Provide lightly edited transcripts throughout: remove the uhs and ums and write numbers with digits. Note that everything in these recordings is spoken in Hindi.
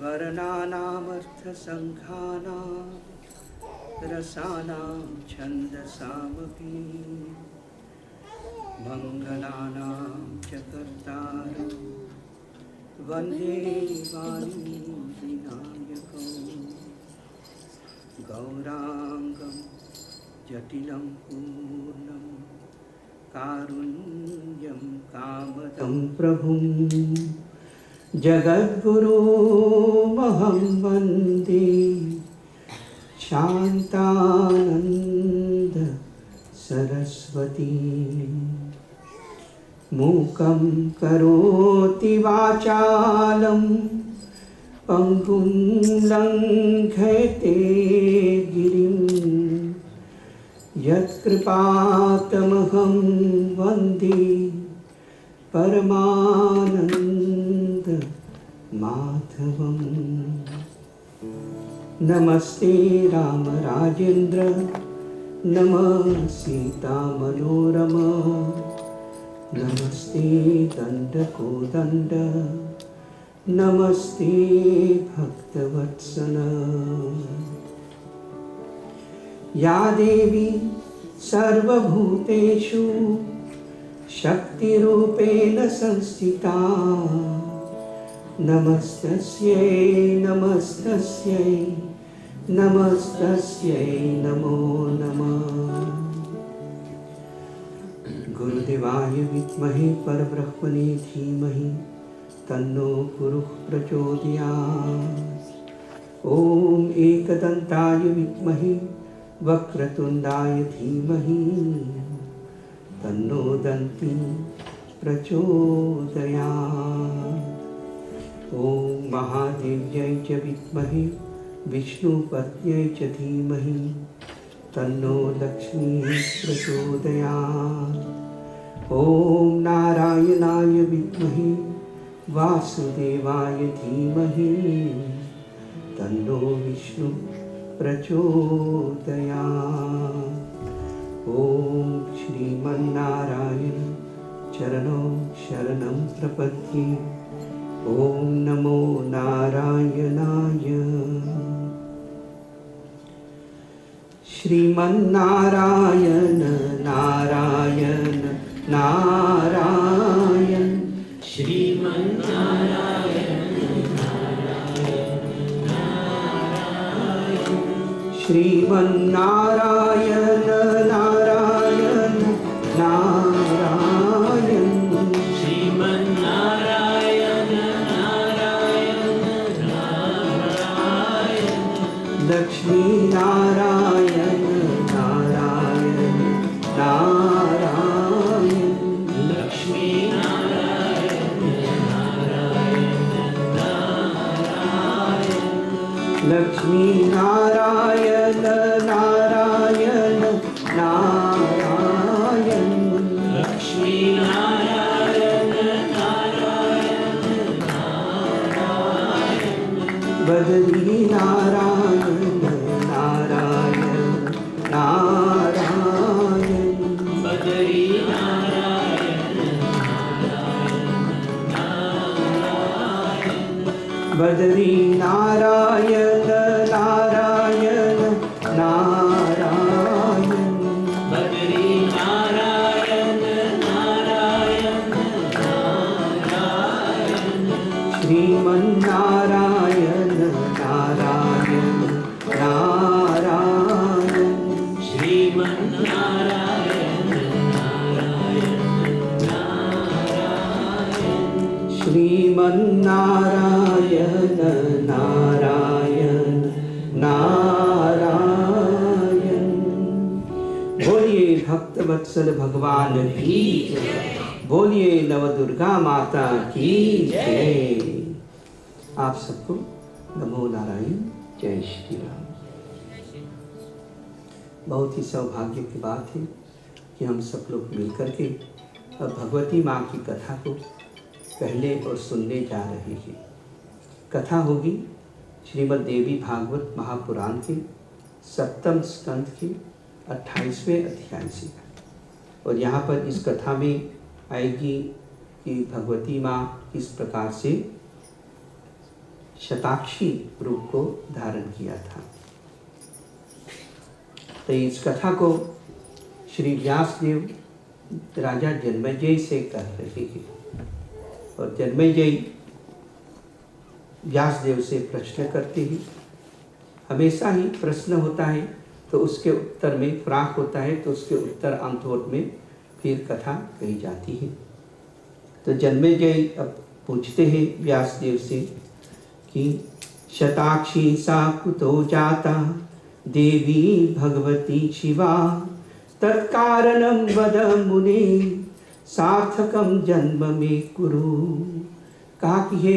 वर्णानामर्थसङ्खानां रसानां छन्दसामपि मङ्गलानां च कर्तारं वन्दे वाणीविनायकं गौराङ्गं जटिलं पूर्णं कारुण्यं कामदं प्रभुं जगद्गुरुमहं वन्दे शान्तानन्द सरस्वती। मूकं करोति वाचालं पङ्गुं लङ्घयते गिरिं यत्कृपातमहं वन्दे परमानन्द माधवम्। नमस्ते राम राजेन्द्र नमः सीता मनोरमा नमस्ते दण्डकोदण्ड नमस्ते भक्तवत्सल। या देवी सर्वभूतेषु शक्तिरूपेण संस्थिता नमस्तस्यै नमस्तस्यै नमस्तस्यै नमो नमः। गुरुदेवाय विद्महे परब्रह्मणे धीमहि तन्नो गुरुः प्रचोदयात्। ॐ एकदन्ताय विद्महे वक्रतुण्डाय धीमहि तन्नो दन्ती प्रचोदयात्। ॐ महादेव्यै च विद्महे विष्णुपत्न्यै च धीमहि तन्नो लक्ष्मीः प्रचोदयात्। ॐ नारायणाय विद्महे वासुदेवाय धीमहि तन्नो विष्णुः प्रचोदयात्। ॐ श्रीमन्नारायण चरणौ शरणं प्रपद्ये। ॐ नमो नारायणाय। श्रीमन्नारायण नारायण नारायण श्रीमन्नारायण नारायण नारायण श्रीमन्नारायण नारायण नारायण श्रीमन्नारायण नारायण नारायण लक्ष्मी नारायण नारायण नारायण लक्ष्मी नारायण नारायण नारायण लक्ष्मी नारायण नारायण नारायण लक्ष्मी नारायण नारायण नारायण बदरी नारायण नारायण नारायण बदरी नारायण नारायण नारायण बदरी नारायण नारायण नारायण बदरी नारायण नारायण नारायण श्रीमन्नारायण नारायण नारायण श्रीमन्नारायण नारायण नारायण श्रीमन्नारायण नारायण नारायण। बोलिए भक्तवत्सल भगवान की जय। बोलिए नवदुर्गा माता की जय। आप सबको नमो नारायण, जय श्री राम। बहुत ही सौभाग्य की बात है कि हम सब लोग मिलकर के अब भगवती माँ की कथा को पहले और सुनने जा रहे हैं। कथा होगी श्रीमद् देवी भागवत महापुराण के 7वें स्कंद के 28वें अध्याय से। और यहाँ पर इस कथा में आएगी कि भगवती माँ किस प्रकार से शताक्षी रूप को धारण किया था। तो इस कथा को श्री व्यासदेव राजा जन्मेजय से कह रहे हैं और जन्मेजय व्यासदेव से प्रश्न करते हैं। हमेशा ही प्रश्न होता है तो उसके उत्तर में प्राक होता है, तो उसके उत्तर अंतोट में फिर कथा कही जाती है। तो जन्मेजय अब पूछते हैं व्यासदेव से कि शताक्षी सा कुतो जाता देवी भगवती शिवा तत्कारणं वद मुने सार्थकं जन्म में कुरु। कहा कि हे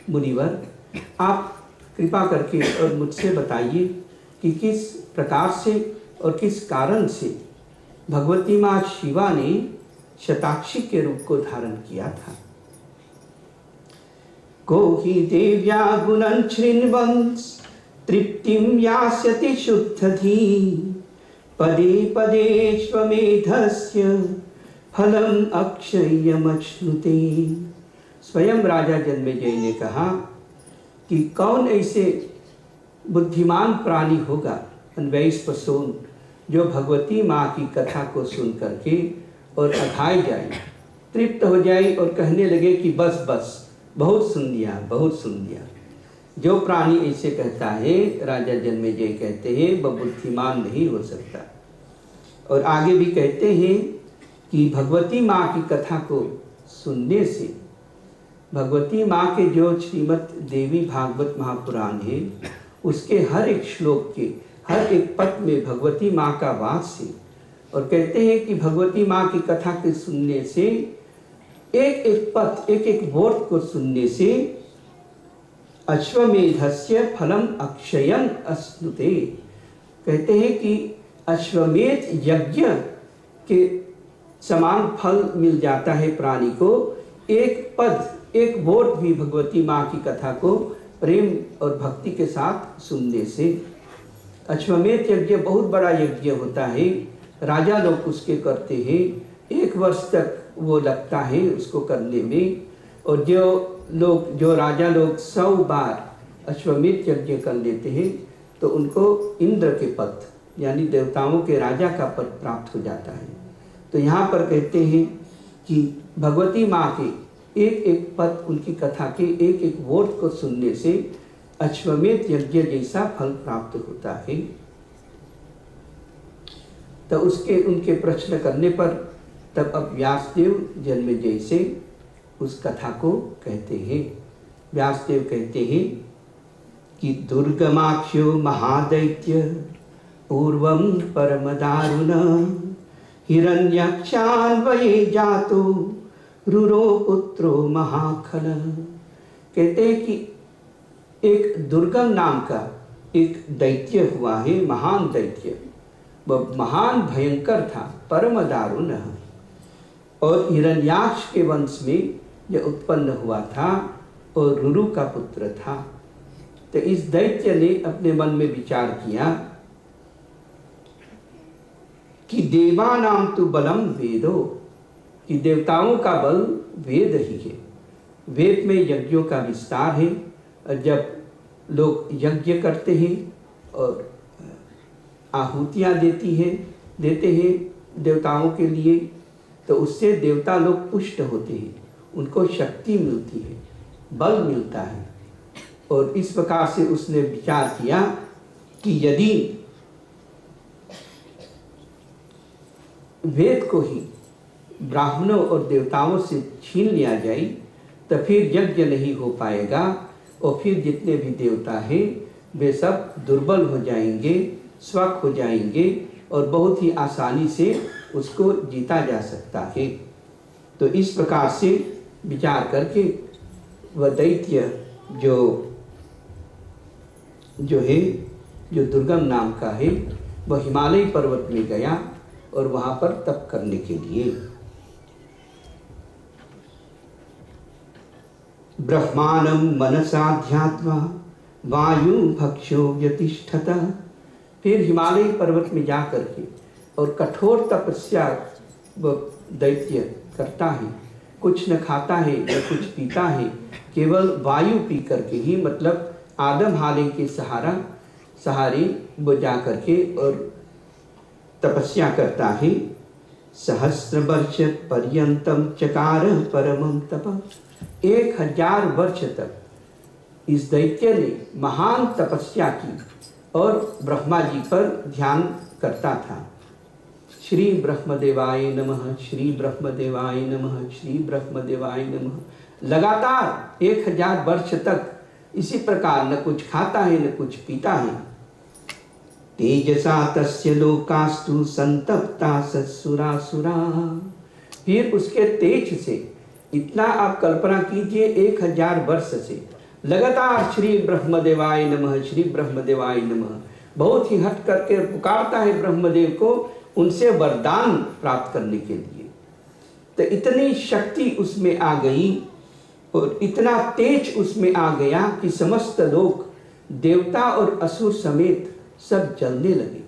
मुनिवर, आप कृपा करके और मुझसे बताइए कि किस प्रकार से और किस कारण से भगवती माँ शिवा ने शताक्षी के रूप को धारण किया था। को हि देव्या गुणं शृण्वंस तृप्तिं यास्यति शुद्धधी पदे पदे स्वमेधस्य फलम अक्षयमश्नुते। स्वयं राजा जन्मेजय ने कहा कि कौन ऐसे बुद्धिमान प्राणी होगा, अन्वयस पसोन, जो भगवती माँ की कथा को सुन करके और अघाय जाए, तृप्त हो जाए और कहने लगे कि बस बस बहुत सुन लिया, बहुत सुन लिया। जो प्राणी ऐसे कहता है, राजा जन्मेजय कहते हैं, वह बुद्धिमान नहीं हो सकता। और आगे भी कहते हैं कि भगवती माँ की कथा को सुनने से, भगवती माँ के जो श्रीमद् देवी भागवत महापुराण है, उसके हर एक श्लोक के हर एक पद में भगवती माँ का वास है। और कहते हैं कि भगवती माँ की कथा के सुनने से, एक एक पद, एक एक वर्ड को सुनने से अश्वमेधस्य फलम अक्षयं अश्नुते। कहते हैं कि अश्वमेध यज्ञ के समान फल मिल जाता है प्राणी को, एक पद, एक वर्ड भी भगवती माँ की कथा को प्रेम और भक्ति के साथ सुनने से। अश्वमेध यज्ञ बहुत बड़ा यज्ञ होता है, राजा लोग उसके करते हैं, 1 वर्ष तक वो लगता है उसको करने में। और जो राजा लोग 100 बार अश्वमेध यज्ञ कर लेते हैं तो उनको इंद्र के पद, यानी देवताओं के राजा का पद प्राप्त हो जाता है। तो यहाँ पर कहते हैं कि भगवती माँ के एक एक पद, उनकी कथा के एक एक वर्ड को सुनने से अश्वमेध यज्ञ जैसा फल प्राप्त होता है। तो उनके प्रश्न करने पर तब अब व्यासदेव जन्मेजय से उस कथा को कहते हैं। व्यासदेव कहते हैं कि दुर्गमाख्यो महादैत्य पूर्वं परम दारुण हिरण्याक्षान्वये जातो रुरो पुत्रो महाखल। कहते हैं कि एक दुर्गम नाम का एक दैत्य हुआ है, महान दैत्य। वह महान भयंकर था, परम दारुण। और हिरण्याक्ष के वंश में यह उत्पन्न हुआ था और रुरु का पुत्र था। तो इस दैत्य ने अपने मन में विचार किया कि देवानां तु बलम वेदो, कि देवताओं का बल वेद ही है। वेद में यज्ञों का विस्तार है, और जब लोग यज्ञ करते हैं और आहुतियाँ देते हैं देवताओं के लिए, तो उससे देवता लोग पुष्ट होते हैं, उनको शक्ति मिलती है, बल मिलता है। और इस प्रकार से उसने विचार किया कि यदि वेद को ही ब्राह्मणों और देवताओं से छीन लिया जाए तो फिर यज्ञ नहीं हो पाएगा, और फिर जितने भी देवता हैं वे सब दुर्बल हो जाएंगे, स्वक हो जाएंगे, और बहुत ही आसानी से उसको जीता जा सकता है। तो इस प्रकार से विचार करके वह दैत्य जो दुर्गम नाम का है, वह हिमालय पर्वत में गया और वहाँ पर तप करने के लिए। ब्रह्माणं मनसाध्यात्मा वायु भक्षो व्यतिष्ठत। फिर हिमालय पर्वत में जा करके और कठोर तपस्या दैत्य करता है, कुछ न खाता है न कुछ पीता है, केवल वायु पी करके ही, मतलब आदम हाले के सहारे वो जा करके और तपस्या करता है। सहस्र वर्ष पर्यंतम चकार परमं तप। 1000 वर्ष तक इस दैत्य ने महान तपस्या की और ब्रह्मा जी पर ध्यान करता था। श्री ब्रह्मदेवाय नमः, श्री ब्रह्मदेवाय नमः, श्री ब्रह्मदेवाय नमः। लगातार 1000 वर्ष तक इसी प्रकार न कुछ खाता है न कुछ पीता है। तेजसा तस्य लोकास्तु संतप्ता सत्सुरासुरा। फिर उसके तेज से, इतना आप कल्पना कीजिए, 1000 वर्ष से लगातार श्री ब्रह्मदेवाय नमः, श्री ब्रह्मदेवाय नमः बहुत ही हट करके पुकारता है ब्रह्मदेव को, उनसे वरदान प्राप्त करने के लिए। तो इतनी शक्ति उसमें आ गई और इतना तेज उसमें आ गया कि समस्त लोग, देवता और असुर समेत सब जलने लगे,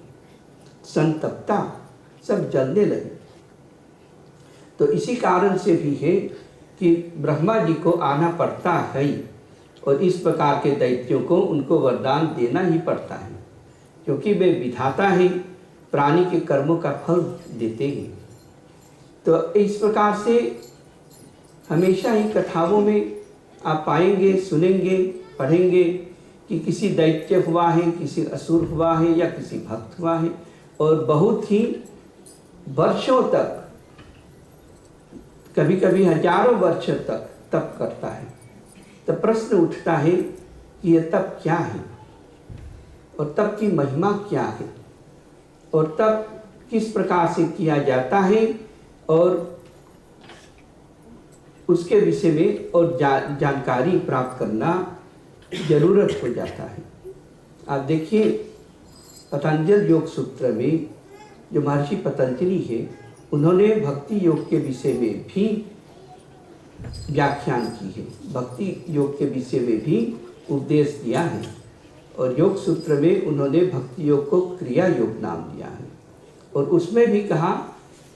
संतप्ता, सब जलने लगे। तो इसी कारण से भी है कि ब्रह्मा जी को आना पड़ता है और इस प्रकार के दैत्यों को उनको वरदान देना ही पड़ता है, क्योंकि वे विधाता हैं, प्राणी के कर्मों का फल देते हैं। तो इस प्रकार से हमेशा ही कथाओं में आप पाएंगे, सुनेंगे, पढ़ेंगे कि किसी दैत्य हुआ है, किसी असुर हुआ है या किसी भक्त हुआ है और बहुत ही वर्षों तक, कभी कभी हजारों वर्ष तक तप करता है। तो प्रश्न उठता है कि यह तप क्या है और तप की महिमा क्या है और तप किस प्रकार से किया जाता है और उसके विषय में और जानकारी प्राप्त करना जरूरत हो जाता है। आप देखिए पतंजलि योग सूत्र में जो महर्षि पतंजलि है, उन्होंने भक्ति योग के विषय में भी व्याख्यान की है, भक्ति योग के विषय में भी उपदेश दिया है और योग सूत्र में उन्होंने भक्ति योग को क्रिया योग नाम दिया है और उसमें भी कहा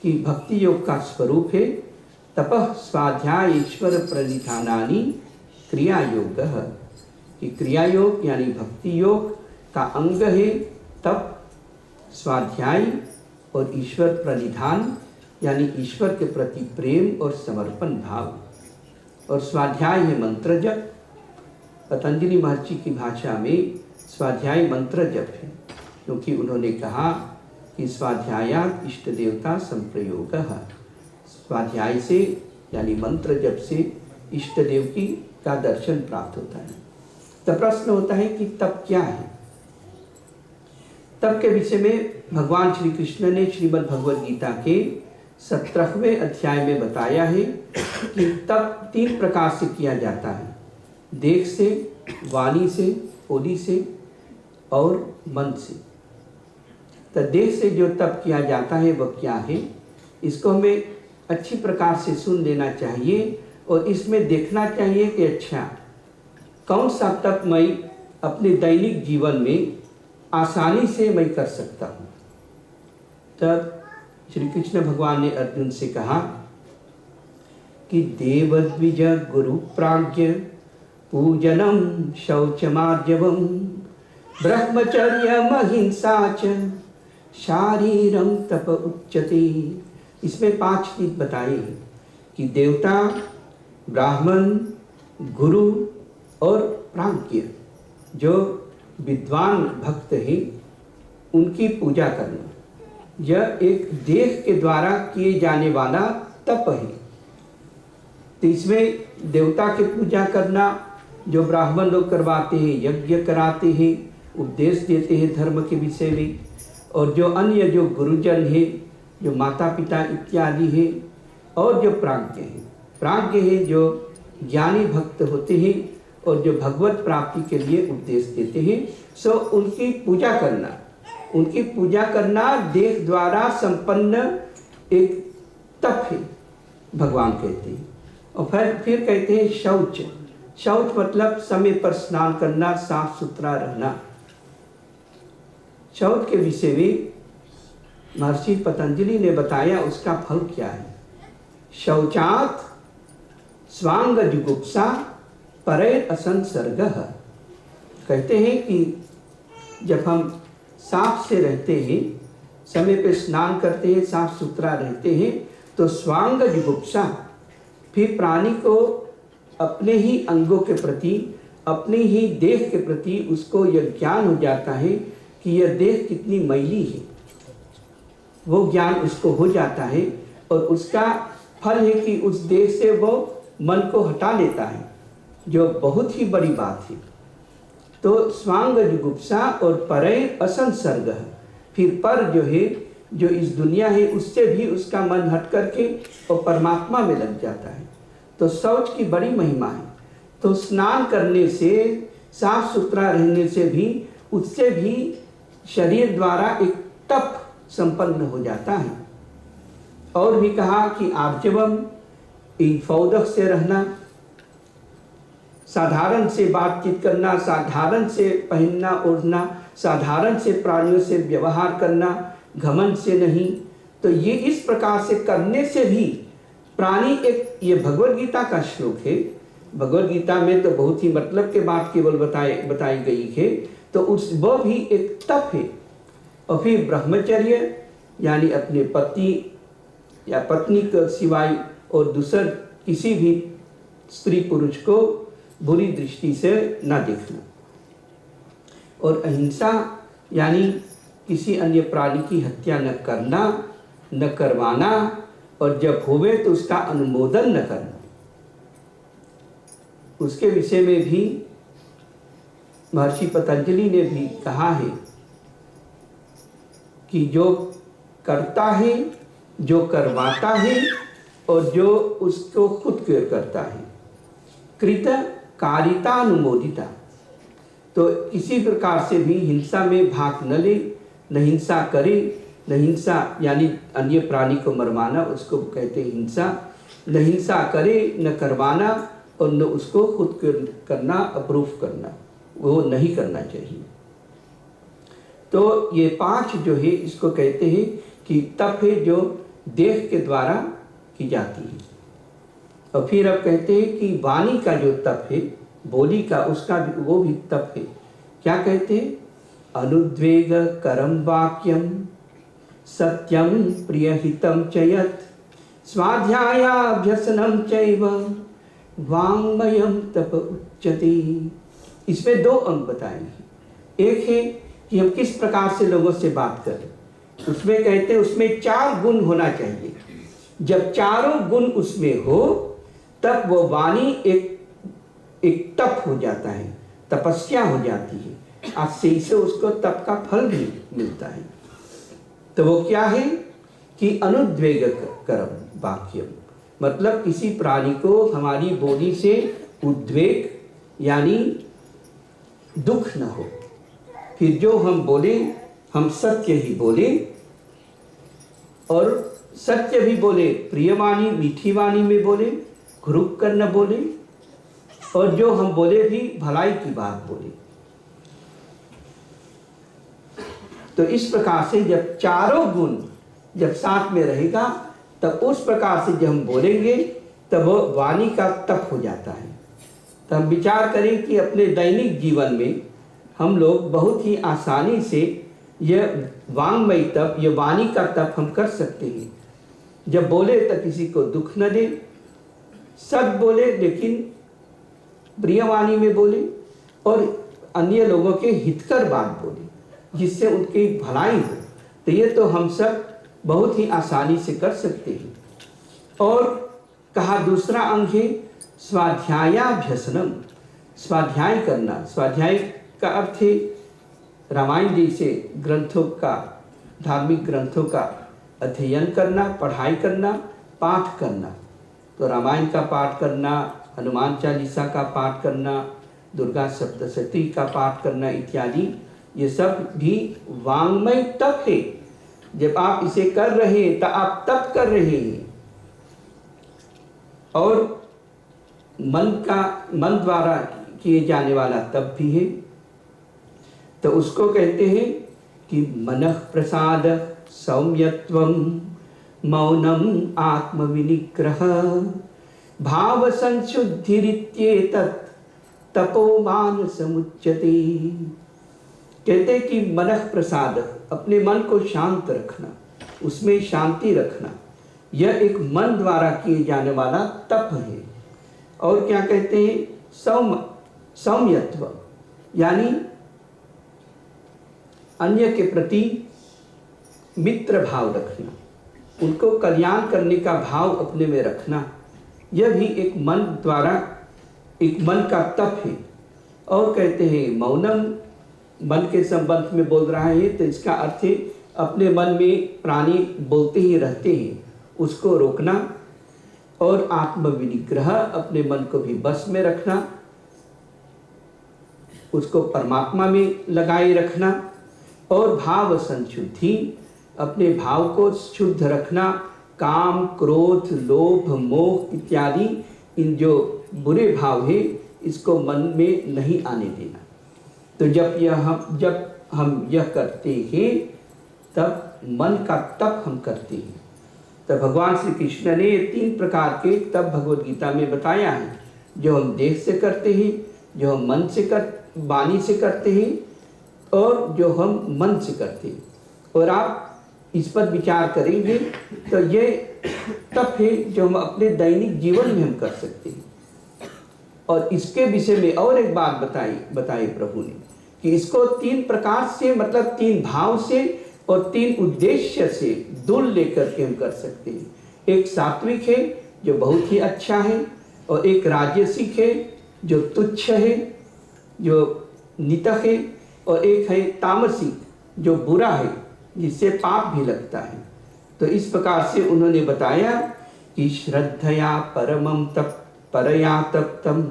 कि भक्ति योग का स्वरूप है तपः स्वाध्याय ईश्वर प्रणिधानानि क्रिया योग। कि क्रिया योग यानी भक्ति योग का अंग है तप, स्वाध्याय और ईश्वर प्रणिधान यानी ईश्वर के प्रति प्रेम और समर्पण भाव, और स्वाध्याय है मंत्र जप। पतंजलि महर्षि की भाषा में स्वाध्याय मंत्र जप है, क्योंकि उन्होंने कहा कि स्वाध्यायात इष्ट देवता संप्रयोगः। स्वाध्याय से यानी मंत्र जप से इष्ट देव की का दर्शन प्राप्त होता है। तो प्रश्न होता है कि तप क्या है। तप के विषय में भगवान श्री कृष्ण ने श्रीमद् भगवद गीता के 17वें अध्याय में बताया है कि तप 3 प्रकार से किया जाता है, देख से, वाणी से, ओदि से और मन से। तो देख से जो तप किया जाता है वह क्या है, इसको हमें अच्छी प्रकार से सुन लेना चाहिए और इसमें देखना चाहिए कि अच्छा कौन सा तप मैं अपने दैनिक जीवन में आसानी से मैं कर सकता हूँ। तब श्री कृष्ण भगवान ने अर्जुन से कहा कि देवद्विज गुरु प्राज्ञ पूजनम शौचमार्जवम ब्रह्मचर्य महिंसा च शारीरम तप उच्यते। इसमें 5 चीज बताए कि देवता, ब्राह्मण, गुरु और प्राज्ञ जो विद्वान भक्त हैं उनकी पूजा करना, यह एक देह के द्वारा किए जाने वाला तप है। तो इसमें देवता की पूजा करना, जो ब्राह्मण लोग करवाते हैं, यज्ञ कराते हैं, उपदेश देते हैं धर्म के विषय में, और जो अन्य जो गुरुजन है, जो माता पिता इत्यादि है, और जो प्राज्ञ है, प्राज्ञ है जो ज्ञानी भक्त होते हैं और जो भगवत प्राप्ति के लिए उपदेश देते हैं, सो उनकी पूजा करना, उनकी पूजा करना देह द्वारा संपन्न एक तप है, भगवान कहते हैं। और फिर कहते हैं शौच। शौच मतलब समय पर स्नान करना, साफ सुथरा रहना। शौच के विषय में महर्षि पतंजलि ने बताया उसका फल क्या है। शौचात स्वांग जुगुप्सा परैर असंसर्गः। कहते हैं कि जब हम साफ से रहते हैं, समय पे स्नान करते हैं, साफ सुथरा रहते हैं, तो स्वांग जुगुप्सा, फिर प्राणी को अपने ही अंगों के प्रति, अपनी ही देह के प्रति उसको यह ज्ञान हो जाता है कि यह देह कितनी मैली है। वो ज्ञान उसको हो जाता है और उसका फल है कि उस देह से वो मन को हटा लेता है, जो बहुत ही बड़ी बात है। तो स्वांग जुगुप्सा और परैर असंसर्ग, फिर पर जो है, जो इस दुनिया है उससे भी उसका मन हट करके और परमात्मा में लग जाता है। तो शौच की बड़ी महिमा है। तो स्नान करने से, साफ सुथरा रहने से भी, उससे भी शरीर द्वारा एक तप संपन्न हो जाता है। और भी कहा कि आर्जवम, इंफौदक से रहना, साधारण से बातचीत करना, साधारण से पहनना ओढ़ना, साधारण से प्राणियों से व्यवहार करना, घमंड से नहीं। तो ये इस प्रकार से करने से भी प्राणी एक, ये भगवद गीता का श्लोक है। भगवद गीता में तो बहुत ही मतलब के बात केवल बताई गई है। तो उस वो भी एक तप है। और फिर ब्रह्मचर्य, यानी अपने पति या पत्नी के सिवाय और दूसर किसी भी स्त्री पुरुष को बुरी दृष्टि से न देखना। और अहिंसा, यानी किसी अन्य प्राणी की हत्या न करना, न करवाना, और जब होवे तो उसका अनुमोदन न करना। उसके विषय में भी महर्षि पतंजलि ने भी कहा है कि जो करता है, जो करवाता है और जो उसको खुद करता है, कृत कारिता अनुमोदिता। तो किसी प्रकार से भी हिंसा में भाग न ले, न हिंसा करे, न हिंसा यानी अन्य प्राणी को मरवाना, उसको कहते हैं हिंसा। न हिंसा करे, न करवाना, और न उसको खुद करना, अप्रूव करना, वो नहीं करना चाहिए। तो ये 5 जो है इसको कहते हैं कि तप है जो देह के द्वारा की जाती है। और फिर अब कहते हैं कि वाणी का जो तप है, बोली का, उसका भी, वो भी तप है। क्या कहते हैं? अनुद्वेग करम वाक्यम सत्यम प्रियहितम चयत स्वाध्यायाभ्यसनम चैव वाङ्मयम तप उच्यते। इसमें 2 अंग बताए हैं। एक है कि हम किस प्रकार से लोगों से बात करें, उसमें कहते हैं उसमें 4 गुण होना चाहिए। जब चारों गुण उसमें हो तब वो वाणी एक तप हो जाता है, तपस्या हो जाती है। आज से उसको तप का फल भी मिलता है। तो वो क्या है कि अनुद्वेग करम वाक्यम, मतलब किसी प्राणी को हमारी बोली से उद्वेग यानी दुख न हो। फिर जो हम बोले, हम सत्य ही बोले, और सत्य भी बोले, प्रियवाणी मीठी वाणी में बोले, घुरुक कर न बोले, और जो हम बोले भी भलाई की बात बोले। तो इस प्रकार से जब चारों गुण जब साथ में रहेगा तब उस प्रकार से जब हम बोलेंगे तब वो वाणी का तप हो जाता है। तो हम विचार करें कि अपने दैनिक जीवन में हम लोग बहुत ही आसानी से यह वांग्मय तप, यह वाणी का तप हम कर सकते हैं। जब बोले तो किसी को दुख न दे, सच बोले लेकिन प्रियवाणी में बोले, और अन्य लोगों के हितकर बात बोले जिससे उनकी भलाई हो। तो ये तो हम सब बहुत ही आसानी से कर सकते हैं। और कहा दूसरा अंग है स्वाध्यायाभ्यसनम, स्वाध्याय करना। स्वाध्याय का अर्थ है रामायण जैसे ग्रंथों का, धार्मिक ग्रंथों का अध्ययन करना, पढ़ाई करना, पाठ करना। तो रामायण का पाठ करना, हनुमान चालीसा का पाठ करना, दुर्गा सप्तशती का पाठ करना इत्यादि, ये सब भी वाङ्मय तप है। जब आप इसे कर रहे हैं तो आप तप कर रहे हैं। और मन द्वारा किए जाने वाला तप भी है। तो उसको कहते हैं कि मनः प्रसाद सौम्यत्वम मौनम आत्मविनिग्रह भाव संशुद्धिरित्येतत् तपोमान समुच्यते। कहते कि मनः प्रसाद, अपने मन को शांत रखना, उसमें शांति रखना, यह एक मन द्वारा किए जाने वाला तप है। और क्या कहते हैं, सौम्यत्व, यानी अन्य के प्रति मित्र भाव रखना, उनको कल्याण करने का भाव अपने में रखना, यह भी एक मन द्वारा, एक मन का तप है। और कहते हैं मौनम, मन के संबंध में बोल रहा है, तो इसका अर्थ है अपने मन में प्राणी बोलते ही रहते हैं, उसको रोकना। और आत्मविनिग्रह, अपने मन को भी बस में रखना, उसको परमात्मा में लगाए रखना। और भाव संशुद्धि, अपने भाव को शुद्ध रखना, काम, क्रोध, लोभ, मोह इत्यादि इन जो बुरे भाव है इसको मन में नहीं आने देना। तो जब हम यह करते हैं तब मन का तप हम करते हैं। तो भगवान श्री कृष्ण ने 3 प्रकार के तप भगवद गीता में बताया है, जो हम देह से करते हैं, जो हम मन से वाणी से करते हैं, और जो हम मन से करते हैं। और आप इस पर विचार करेंगे तो ये तप है जो हम अपने दैनिक जीवन में हम कर सकते हैं। और इसके विषय में और एक बात बताई प्रभु ने कि इसको 3 प्रकार से, मतलब 3 भाव से और 3 उद्देश्य से दूर लेकर के हम कर सकते हैं। एक सात्विक है जो बहुत ही अच्छा है, और एक राजसिक है जो तुच्छ है, जो नितक है, और एक है तामसिक जो बुरा है, जिससे पाप भी लगता है। तो इस प्रकार से उन्होंने बताया कि श्रद्धया परमं तप परया तप्तम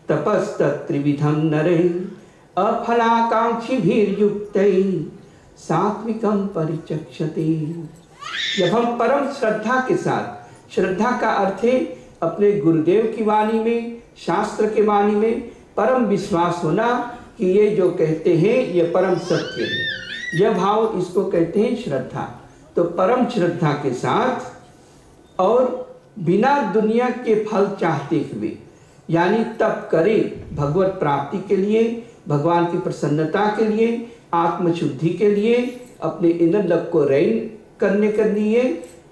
तपस्तत्रिविधं नरे अफलाकांक्षिभिर्युक्तै सात्विकं परिचक्षते। जब हम परम श्रद्धा के साथ, श्रद्धा का अर्थ है अपने गुरुदेव की वाणी में, शास्त्र के वाणी में परम विश्वास होना कि ये जो कहते हैं ये परम सत्य है, यह भाव इसको कहते हैं श्रद्धा। तो परम श्रद्धा के साथ और बिना दुनिया के फल चाहते हुए, यानी तप करें भगवत प्राप्ति के लिए, भगवान की प्रसन्नता के लिए, आत्मशुद्धि के लिए, अपने इनर लग को रैन करने के लिए,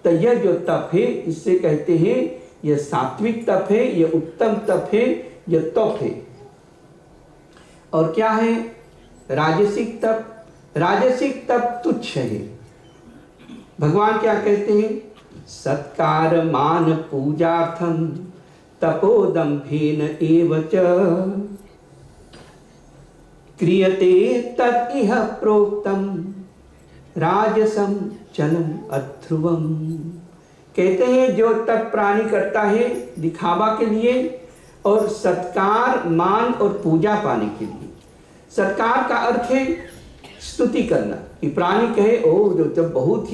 तो यह जो तप है इससे कहते हैं यह सात्विक तप है, यह उत्तम तप है, यह तप है। और क्या है राजसिक तप? राजसिक तप तुच्छ है। भगवान क्या कहते हैं, सत्कार मान पूजार्थम तपोदम्भेन एव च क्रियते तत् इह प्रोक्तम राजसम चलम अध्रुवम। कहते हैं जो तप प्राणी करता है दिखावा के लिए और सत्कार, मान और पूजा पाने के लिए। सत्कार का अर्थ है स्तुति करना, कि प्राणी कहे ओ जो तो बहुत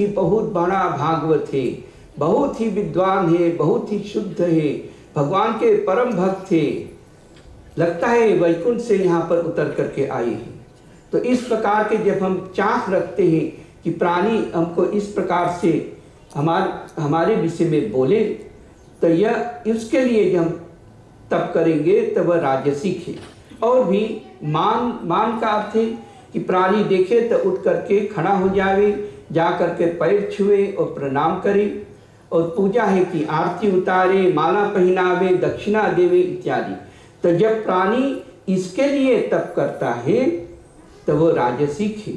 बड़ा भागवत है, बहुत ही विद्वान है, बहुत ही शुद्ध है, भगवान के परम भक्त थे, लगता है वैकुंठ से यहाँ पर उतर करके आए हैं। तो इस प्रकार के जब हम चाह रखते हैं कि प्राणी हमको इस प्रकार से हमारे विषय में बोले, तो यह इसके लिए जब हम तप करेंगे तो वह राजसिक है। और भी मान का अर्थ है कि प्राणी देखे तो उठ करके खड़ा हो जावे, जा करके पैर छुए और प्रणाम करे। और पूजा है कि आरती उतारे, माला पहनावे, दक्षिणा देवे इत्यादि। तो जब प्राणी इसके लिए तप करता है तो वो राजसिक है।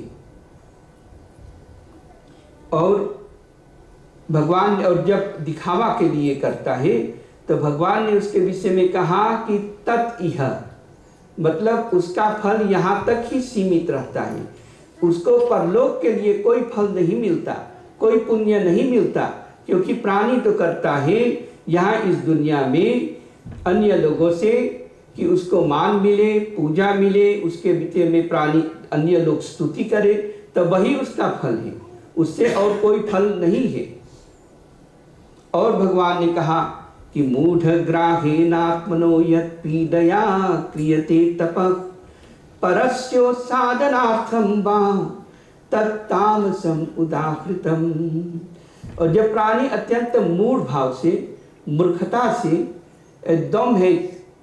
और भगवान, और जब दिखावा के लिए करता है तो भगवान ने उसके विषय में कहा कि तत् इह, मतलब उसका फल यहाँ तक ही सीमित रहता है, उसको परलोक के लिए कोई फल नहीं मिलता, कोई पुण्य नहीं मिलता, क्योंकि प्राणी तो करता है यहाँ इस दुनिया में अन्य लोगों से कि उसको मान मिले, पूजा मिले, उसके विषय में प्राणी अन्य लोग स्तुति करे, तो वही उसका फल है, उससे और कोई फल नहीं है। और भगवान ने कहा कि मूढ़ ग्राहेनात्मनो यत् पीडया क्रियते तपः परस्यो साधनार्थं वा तत्तामसम् उदाहृतम्। और जब प्राणी अत्यंत मूढ़ भाव से, मूर्खता से एकदम है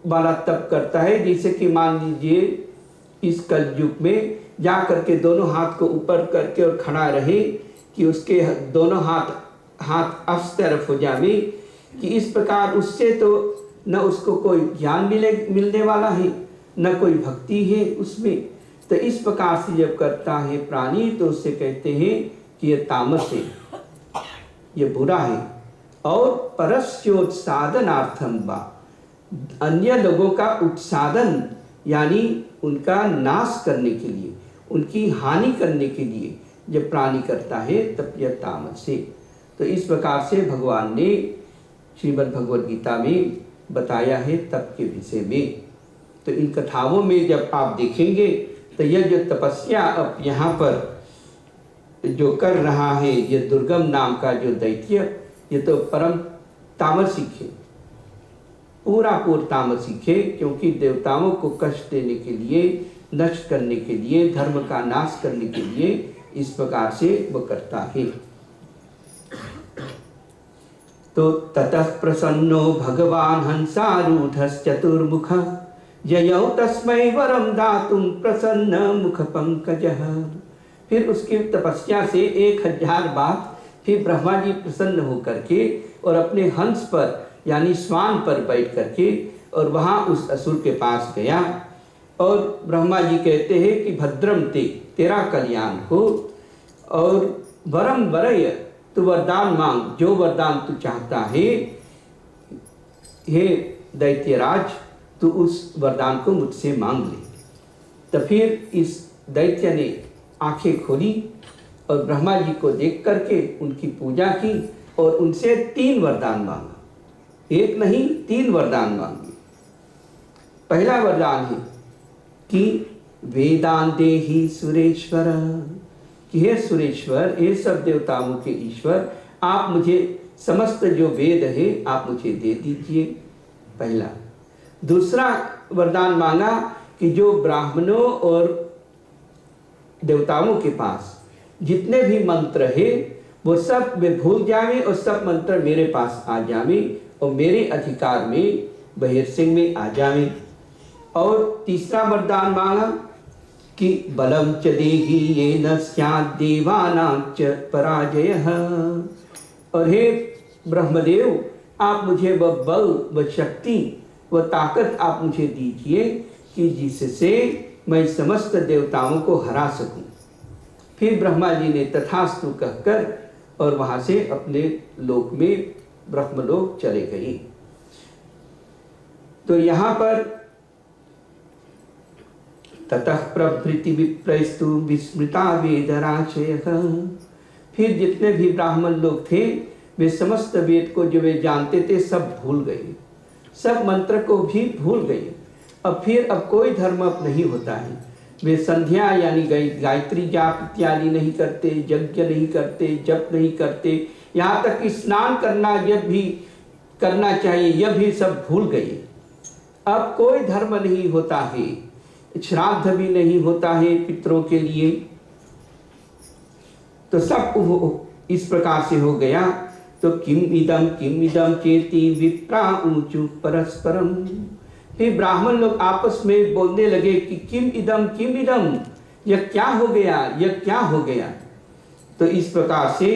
वाला तप करता है, जैसे कि मान लीजिए इस कलयुग में जा करके दोनों हाथ को ऊपर करके और खड़ा रहे कि उसके दोनों हाथ इस तरफ हो जावे, कि इस प्रकार उससे तो न उसको कोई ज्ञान मिलने वाला है, न कोई भक्ति है उसमें। तो इस प्रकार से जब करता है प्राणी तो उससे कहते हैं कि ये तामस है, ये बुरा है। और परस्योत्सादनार्थम वा, अन्य लोगों का उत्सादन यानी उनका नाश करने के लिए, उनकी हानि करने के लिए जब प्राणी करता है तब यह तामस है। तो इस प्रकार से भगवान ने श्रीमद् भगवद गीता में बताया है तप के विषय में। तो इन कथाओं में जब आप देखेंगे तो यह जो तपस्या अब यहाँ पर जो कर रहा है, ये दुर्गम नाम का जो दैत्य, ये तो परम तामसिक है, पूरा तामसिक है, क्योंकि देवताओं को कष्ट देने के लिए, नष्ट करने के लिए, धर्म का नाश करने के लिए इस प्रकार से वो करता है। तो ततः प्रसन्नो भगवान हंसारूढ़श्चतुर्मुख जयौ तस्मै वरम दातुम प्रसन्न मुख पंकजः। फिर उसकी तपस्या से 1000 बाद फिर ब्रह्मा जी प्रसन्न होकर के और अपने हंस पर यानी स्वान पर बैठ करके और वहाँ उस असुर के पास गया और ब्रह्मा जी कहते हैं कि भद्रम ते, तेरा कल्याण हो, और वरम वरय, तू वरदान मांग, जो वरदान तू चाहता है हे दैत्यराज, तू उस वरदान को मुझसे मांग ले। तो फिर इस दैत्य ने आंखें खोली और ब्रह्मा जी को देख करके उनकी पूजा की और उनसे 3 वरदान मांगा, एक नहीं 3 वरदान मांगे। पहला वरदान है कि वेदान देहि सुरेश्वर, कि हे सुरेश्वर, हे सब देवताओं के ईश्वर, आप मुझे समस्त जो वेद है आप मुझे दे दीजिए, पहला। दूसरा वरदान मांगा कि जो ब्राह्मणों और देवताओं के पास जितने भी मंत्र है वो सब वे भूल जावे और सब मंत्र मेरे पास आ जावे और मेरे अधिकार में, बहिर्सिंह में आ जावे। और तीसरा वरदान मांगा कि बलम च देहि येन स्यात् देवानां च पराजयः, और हे ब्रह्मदेव, आप मुझे वह बल, वह शक्ति, वह ताकत आप मुझे दीजिए कि जिससे मैं समस्त देवताओं को हरा सकूं। फिर ब्रह्मा जी ने तथास्तु कहकर और वहाँ से अपने लोक में ब्रह्मलोक चले गए। तो यहाँ पर ततः प्रभृति विप्रस्तु विस्मृता वेदराशयः, फिर जितने भी ब्राह्मण लोग थे वे समस्त वेद को जो वे जानते थे सब भूल गए, सब मंत्र को भी भूल गए। अब कोई धर्म अब नहीं होता है। वे संध्या यानी गायत्री जाप इत्यादि नहीं करते, यज्ञ नहीं करते, जप नहीं करते, यहाँ तक कि स्नान करना यह भी करना चाहिए यह भी सब भूल गए। अब कोई धर्म नहीं होता है, श्राद्ध भी नहीं होता है पितरों के लिए। तो सब इस प्रकार से हो गया। तो किम इदम चेति विप्रा ऊंचु परस्परम, फिर ब्राह्मण लोग आपस में बोलने लगे कि किम इदम, यह क्या हो गया, यह क्या हो गया। तो इस प्रकार से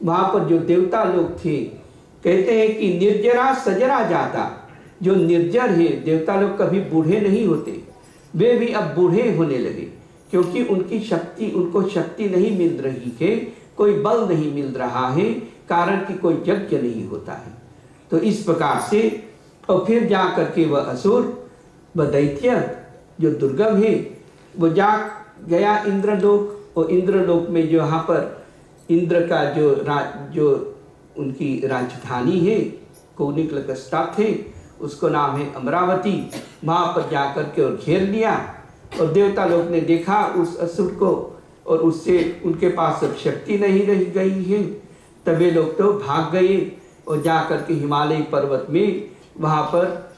वहाँ पर जो देवता लोग थे कहते हैं कि निर्जरा सजरा जाता, जो निर्जर है, देवता लोग कभी बूढ़े नहीं होते, वे भी अब बूढ़े होने लगे, क्योंकि उनको शक्ति नहीं मिल रही है, कोई बल नहीं मिल रहा है, कारण कि कोई यज्ञ नहीं होता है। तो इस प्रकार से और फिर जा करके वह असुर, वह दैत्य जो दुर्गम है, वो जा गया इंद्रलोक, और इंद्रलोक में जो यहाँ पर इंद्र का जो उनकी राजधानी है, कोनिकलकस्ता थे, उसको नाम है अमरावती, वहाँ पर जा करके और घेर लिया। और देवता लोग ने देखा उस असुर को और उससे उनके पास अब शक्ति नहीं रह गई है, तब वे लोग तो भाग गए और जा करके हिमालय पर्वत में वहाँ पर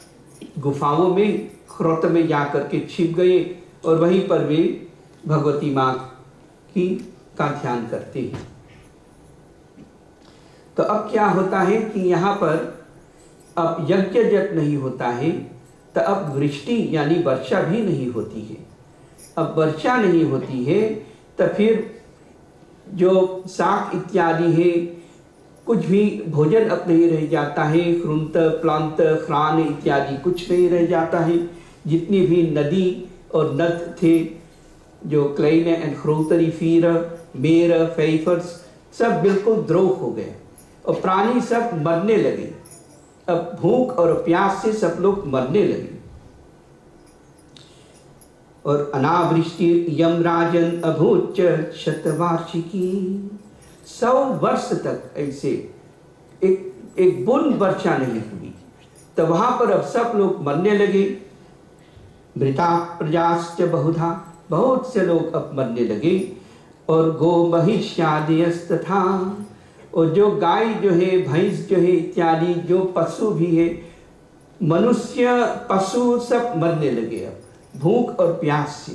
गुफाओं में, ख्रोत में जा करके छिप गए और वहीं पर वे भगवती माँ का ध्यान करते हैं। तो अब क्या होता है कि यहाँ पर अब यज्ञ जब नहीं होता है तो अब वृष्टि यानी वर्षा भी नहीं होती है। अब वर्षा नहीं होती है तो फिर जो शाक इत्यादि है कुछ भी भोजन अब नहीं रह जाता है, कृंत प्लांत ख्रान इत्यादि कुछ नहीं रह जाता है। जितनी भी नदी और नद थे जो क्लेन एंड ख्रोतरी फीर मेर फैफर्स सब बिल्कुल द्रोह हो गए और प्राणी सब मरने लगे। अब भूख और प्यास से सब लोग मरने लगे। और अनावृष्टि यमराजन अभूत शतवार्षिकी, 100 वर्ष तक ऐसे एक बूंद वर्षा नहीं हुई। तो वहां पर अब सब लोग मरने लगे। मृता प्रजाश्च बहुधा, बहुत से लोग अब मरने लगे। और गो महिष्यादयस्तथा, और जो गाय जो है भैंस जो है इत्यादि जो पशु भी है, मनुष्य पशु सब मरने लगे अब भूख और प्यास से।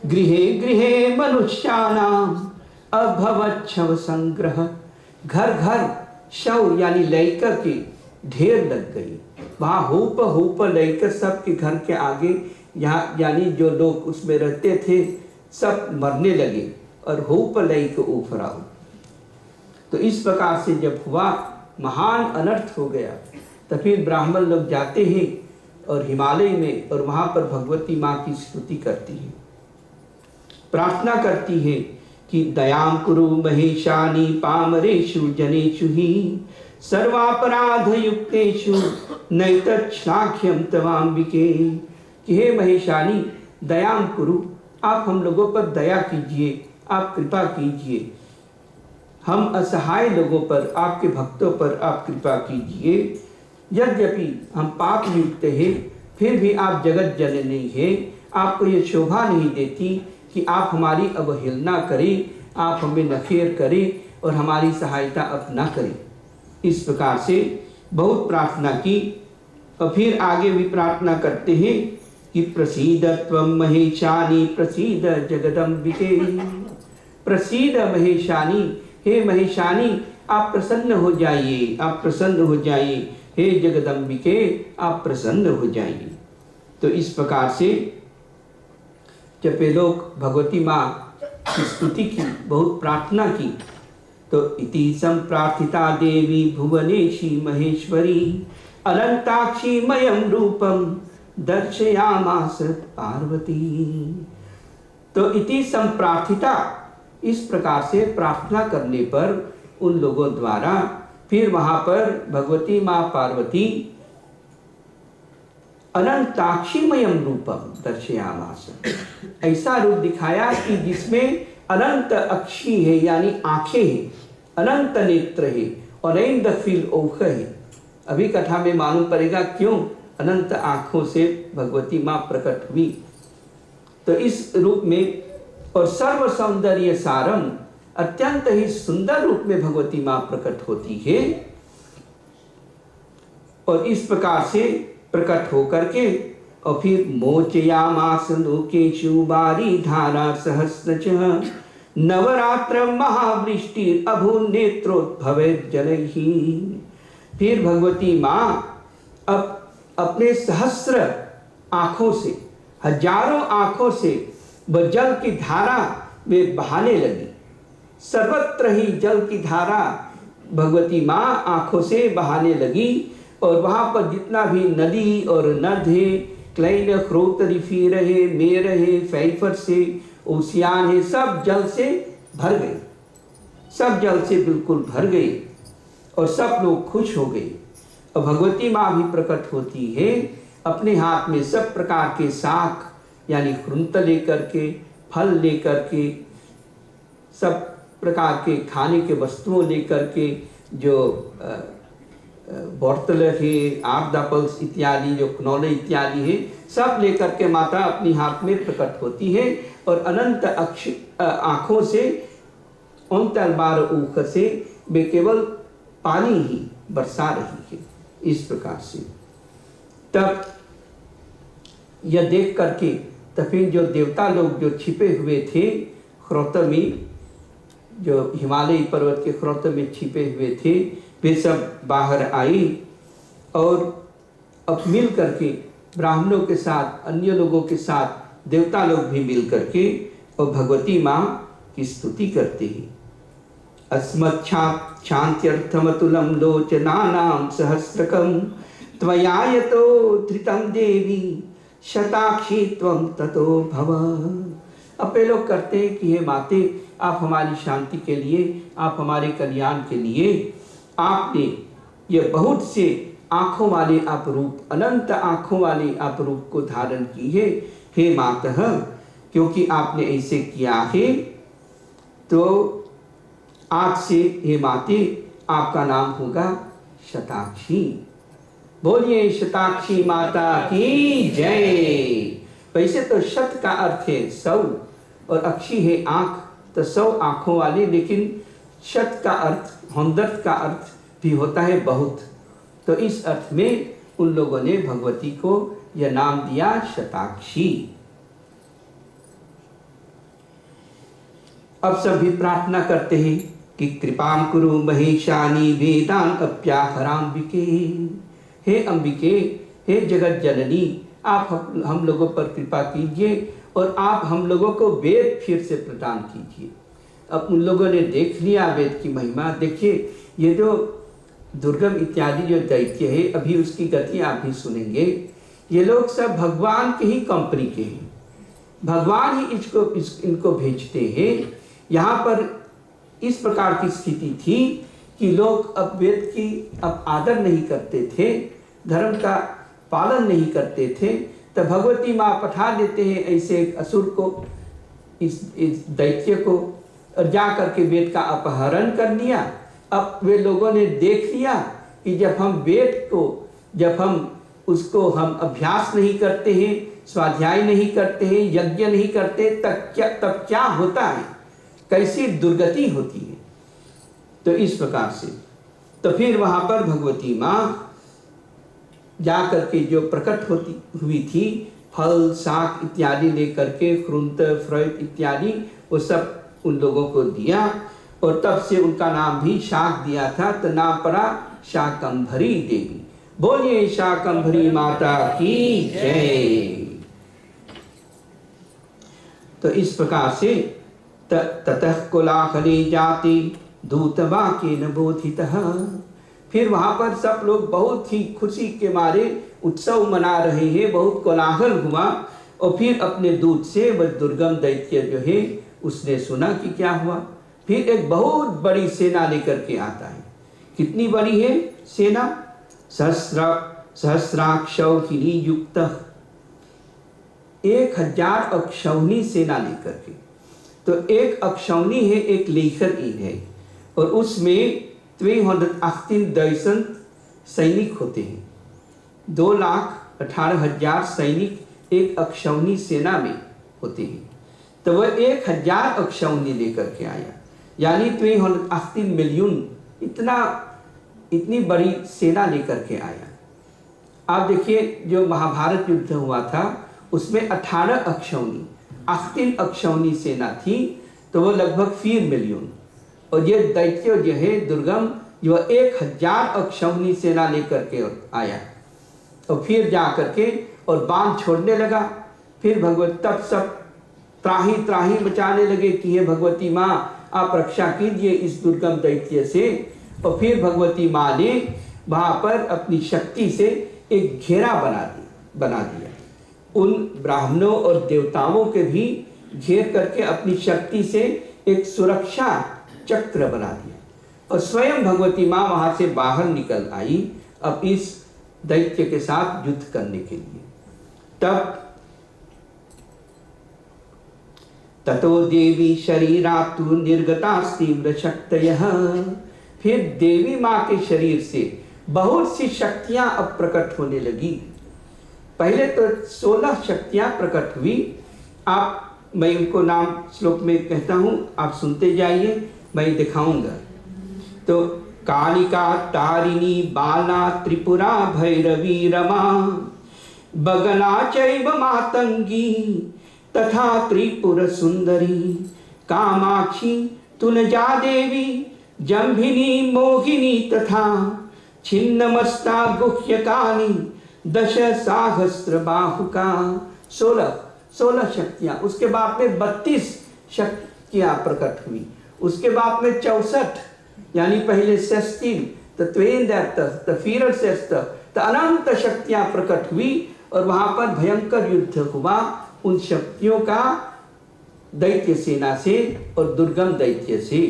गृहे गृहे मनुष्यानाम अभवत् शव संग्रह, घर घर शव यानी लैकर के ढेर लग गई। वहाँ हुप लैकर सबके घर के आगे यहाँ यानी जो लोग उसमें रहते थे सब मरने लगे और हुप लैक उफराओ। तो इस प्रकार से जब हुआ महान अनर्थ हो गया तो फिर ब्राह्मण लोग जाते हैं और हिमालय में और वहाँ पर भगवती माँ की स्तुति करती है, प्रार्थना करती है कि दयां कुरु महेशानी पामरेषु जनेषु हि सर्वापराध युक्तेषु नैतच्छलाघ्यं तवाम्बिके। कि हे महेशानी दयां कुरु, आप हम लोगों पर दया कीजिए, आप कृपा कीजिए। हम असहाय लोगों पर, आपके भक्तों पर आप कृपा कीजिए। यद्यपि हम पाप युक्त हैं फिर भी आप जगत जननी हैं, आपको ये शोभा नहीं देती कि आप हमारी अवहेलना करें, आप हमें नफेर करें और हमारी सहायता अब ना करें। इस प्रकार से बहुत प्रार्थना की। और फिर आगे भी प्रार्थना करते हैं कि प्रसीद त्वं महेशानी प्रसीद जगदम्बिके। प्रसीद महेशानी, हे महेशानी आप प्रसन्न हो जाइए, आप प्रसन्न हो जाइए। हे जगदम्बिके आप प्रसन्न हो जाइए। तो इस प्रकार से जब ये लोग भगवती माँ की स्तुति की, बहुत प्रार्थना की, तो इति संप्रार्थिता देवी भुवनेशी महेश्वरी अनंताक्षी मयम रूपम दर्शयामास पार्वती। तो इति संप्रार्थिता, इस प्रकार से प्रार्थना करने पर उन लोगों द्वारा फिर वहां पर भगवती माँ पार्वती अनंताक्षीमयम रूपम दर्शयामास, ऐसा रूप दिखाया कि जिसमें अनंत अक्षी है यानी आंखें हैं, अनंत नेत्र है और अनंत फील ओख है। अभी कथा में मालूम पड़ेगा क्यों अनंत आंखों से भगवती माँ प्रकट हुई। तो इस रूप में और सर्व सौंदर्य सारम, अत्यंत ही सुंदर रूप में भगवती माँ प्रकट होती है। और इस प्रकार से प्रकट होकर के और फिर मोचयामास लोकेषु बारी धारा सहस्रच नवरात्र महावृष्टि अभू नेत्रोद्भवे जलैहि। फिर भगवती माँ अब अपने सहस्र आँखों से, हजारों आँखों से वह जल की धारा में बहाने लगी। सर्वत्र ही जल की धारा भगवती माँ आँखों से बहाने लगी। और वहाँ पर जितना भी नदी और नद है, क्लाइन ख्रोत रिफीर है, मेर है, फैफर से ओसियान है, सब जल से भर गए, सब जल से बिल्कुल भर गए और सब लोग खुश हो गए। और भगवती माँ भी प्रकट होती है, अपने हाथ में सब प्रकार के शाक यानी कृंत लेकर के, फल लेकर के, सब प्रकार के खाने के वस्तुओं लेकर के, जो बोर्तल है, आर्दापल्स इत्यादि, जो कनौले इत्यादि है, सब लेकर के माता अपनी हाथ में प्रकट होती है और अनंत आँखों से उन तलवार ऊख से वे केवल पानी ही बरसा रही है। इस प्रकार से तब यह देख करके तब फिर जो देवता लोग जो छिपे हुए थे ख्रोत में, जो हिमालय पर्वत के खरोंतों में छिपे हुए थे वे सब बाहर आई और अब मिल करके ब्राह्मणों के साथ, अन्य लोगों के साथ देवता लोग भी मिल करके और भगवती माँ की स्तुति करते हैं। अस्मच्छान्त्यर्थमतुलं लोचनानां सहस्रकं त्वया यतो धृतं देवी शताक्षी त्वं ततो भव। अब वे लोग करते हैं कि हे माते, आप हमारी शांति के लिए, आप हमारे कल्याण के लिए आपने ये बहुत से आँखों वाले आप रूप, अनंत आँखों वाले आप रूप को धारण की है। हे मातः, क्योंकि आपने ऐसे किया है तो आज से हे माते आपका नाम होगा शताक्षी। बोलिए शताक्षी माता की जय। वैसे तो शत का अर्थ है 100 और अक्षी है आँख, तो 100 आँखों वाली, लेकिन शत का अर्थ, 100 का अर्थ भी होता है बहुत। तो इस अर्थ में उन लोगों ने भगवती को यह नाम दिया शताक्षी। अब सभी प्रार्थना करते हैं कि कृपां कुरु महेशानी वेदान अप्याहरांबिके। हे अंबिके, हे जगत जननी, आप हम लोगों पर कृपा कीजिए और आप हम लोगों को वेद फिर से प्रदान कीजिए। अब उन लोगों ने देख लिया वेद की महिमा। देखिए ये जो दुर्गम इत्यादि जो दैत्य है, अभी उसकी गति आप भी सुनेंगे। ये लोग सब भगवान के ही कंपनी के हैं, भगवान ही इनको भेजते हैं। यहाँ पर इस प्रकार की स्थिति थी कि लोग अब वेद की अब आदर नहीं करते थे, धर्म का पालन नहीं करते थे, तो भगवती माँ पठा देते हैं ऐसे एक असुर को, इस दैत्य को, और जा करके वेद का अपहरण कर लिया। अब वे लोगों ने देख लिया कि जब हम वेद को, जब हम उसको हम अभ्यास नहीं करते हैं, स्वाध्याय नहीं करते हैं, यज्ञ नहीं करते, तब क्या होता है, कैसी दुर्गति होती है। तो इस प्रकार से तो फिर वहाँ पर भगवती माँ जा करके जो प्रकट हुई थी, फल शाक इत्यादि लेकर के, ख्रुंत फ्रैत इत्यादि, वो सब उन लोगों को दिया और तब से उनका नाम भी शाक दिया था। तो नाम पड़ा शाकंभरी देवी। बोलिए शाकंभरी माता की जय। तो इस प्रकार से ततः कोलाहले जाति दूतवाक्येन बोधितः। फिर वहाँ पर सब लोग बहुत ही खुशी के मारे उत्सव मना रहे हैं, बहुत कोलाहल हुआ। और फिर अपने दूत से वह दुर्गम दैत्य जो है उसने सुना कि क्या हुआ। फिर एक बहुत बड़ी सेना लेकर के आता है। कितनी बड़ी है सेना? सहस्राक्षौहिणी युक्त, 1000 अक्षौहिणी सेना लेकर के। तो एक अक्षौहिणी है, एक लेखर इन है, और उसमें 218,000 सैनिक होते हैं। 2,18,000 सैनिक एक अक्षौहिणी सेना में होते हैं। तो वह 1000 अक्षौहिणी लेकर के आया, यानी 218 मिलियन, इतनी बड़ी सेना लेकर के आया। आप देखिए जो महाभारत युद्ध हुआ था उसमें 18 अक्षौहिणी, 18 अक्षौहिणी सेना थी, तो वो लगभग 4 मिलियन। और ये दैत्य जो है दुर्गम, जो 1000 अक्षौहिणी सेना लेकर के आया और फिर जा करके और बाण छोड़ने लगा। फिर भगवत तब सब त्राही त्राही बचाने लगे कि हे भगवती माँ आप रक्षा कीजिए इस दुर्गम दैत्य से। और फिर भगवती माँ ने वहाँ पर अपनी शक्ति से एक घेरा बना दिया। उन ब्राह्मणों और देवताओं के भी घेर करके अपनी शक्ति से एक सुरक्षा चक्र बना दिया और स्वयं भगवती माँ वहाँ से बाहर निकल आई अब इस दैत्य के साथ युद्ध करने के लिए। तब ततो देवी शरीरातु निर्गतास्तीव्र शक्तयः। फिर देवी माँ के शरीर से बहुत सी शक्तियां अब प्रकट होने लगी। पहले तो 16 शक्तियां प्रकट हुई। मैं उनको नाम श्लोक में कहता हूँ, आप सुनते जाइए, मैं दिखाऊंगा। तो कालिका, तारिणी, बाला, त्रिपुरा, भैरवी, रमा, बगला चैव मातंगी तथा त्रिपुर सुंदरी, कामाक्षी, तुलजा देवी जम्भिनी मोहिनी तथा छिन्नमस्ता गुह्यकानी दश सहस्र बाहुका। 16 शक्तियां। उसके बाद में 32 शक्तियां प्रकट हुई। उसके बाद में 64 यानी पहले 16 फिर 6 अनंत शक्तियां प्रकट हुई और वहां पर भयंकर युद्ध हुआ उन शक्तियों का दैत्य सेना से और दुर्गम दैत्य से।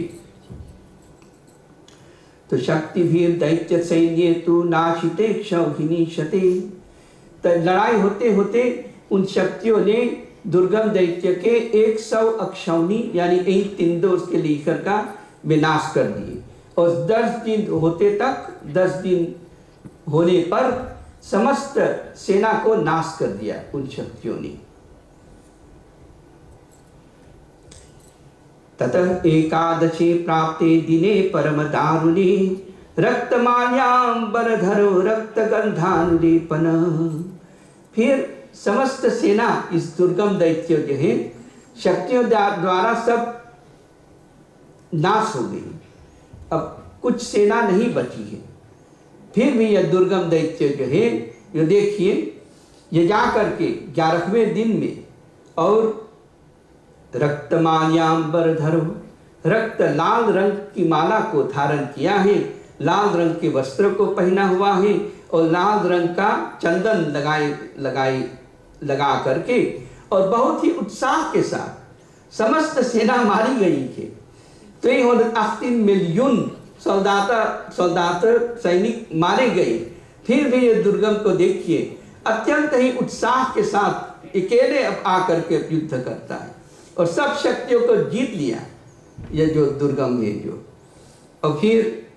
तो शक्ति भी दैत्य सैन्य तु नाशिते क्षौहिणी शते। तो लड़ाई होते होते उन शक्तियों ने दुर्गम दैत्य के 100 अक्षौणी यानी 1 तिंदो उसके लेकर का विनाश कर दिए। और 10 दिन होते तक 10 दिन होने पर समस्त सेना को नाश कर दिया उन शक्तियों ने। ततः एकादशे प्राप्ते दिने परम दारुणे रक्तमाल्याम्बरधरो रक्तगंधानुलेपन। फिर समस्त सेना इस दुर्गम दैत्य जो है शक्तियों द्वारा सब नाश हो गई। अब कुछ सेना नहीं बची है। फिर भी यह दुर्गम दैत्य जो है ये देखिए ये जा करके 11वें दिन में और रक्तमाल्याम्बर धरो रक्त लाल रंग की माला को धारण किया है, लाल रंग के वस्त्र को पहना हुआ है और लाल रंग का चंदन लगा करके और बहुत ही उत्साह के साथ समस्त सेना मारी गई है। 318 मिलियन सौदात सैनिक मारे गए। फिर भी ये दुर्गम को देखिए अत्यंत ही उत्साह के साथ अकेले अब आकर के युद्ध करता है और सब शक्तियों को जीत लिया ये जो दुर्गम है जो। और फिर